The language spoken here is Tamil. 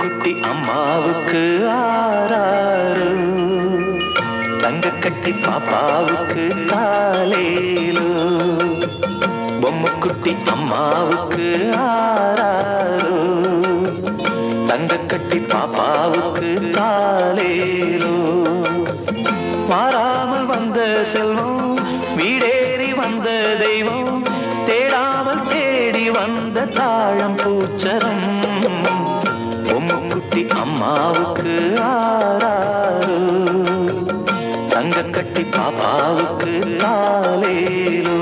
குட்டி அம்மாவுக்கு ஆராரு, தங்க கட்டி பாப்பாவுக்கு காலேலோ. பொம்முக்குட்டி அம்மாவுக்கு ஆராரு, தங்க கட்டி பாப்பாவுக்கு காலேலோ. மாறாமல் வந்த செல்வம், வீடேறி வந்த தெய்வம், தேடாமல் தேடி வந்த தாழம் பூச்சரம். பொம்முக்குட்டி அம்மாவுக்கு ஆராரு, தங்க கட்டி பாப்பாவுக்கு காலேலோ.